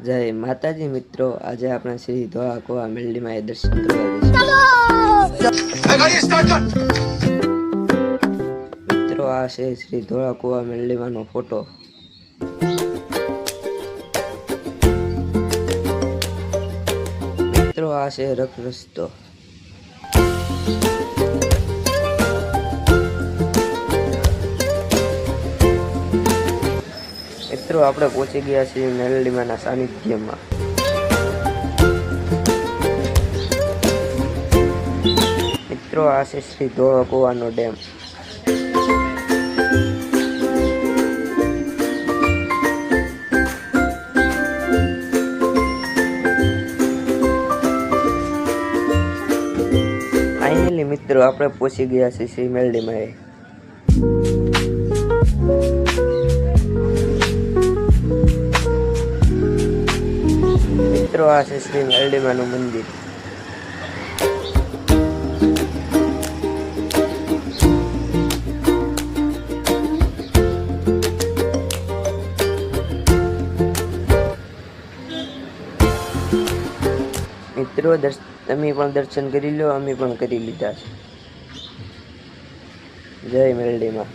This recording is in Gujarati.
જય માતાજી મિત્રો, આજે આપણે શ્રી ધોળા કુવા મેલડીમાં દર્શન કરવા જઈશું. મિત્રો, આ છે શ્રી ધોળા કુવા મેલડીમાંનો ફોટો. મિત્રો, આ છે રખ રસ્તો. મિત્રો, આપણે પહોંચી ગયા છીએ મેલડીમાંના સાનિધ્યમાં. મિત્રો, આ છે શ્રી ધોળા કુવાનો ડેમ. ફાઇનલી મિત્રો, આપણે પહોંચી ગયા છીએ શ્રી મેલડીમાં. મિત્રો, આ છે શ્રી મેલડીમાંનું મંદિર. મિત્રો, તમે પણ દર્શન કરી લો, અમે પણ કરી લીધા છે. જય મેલડીમાં.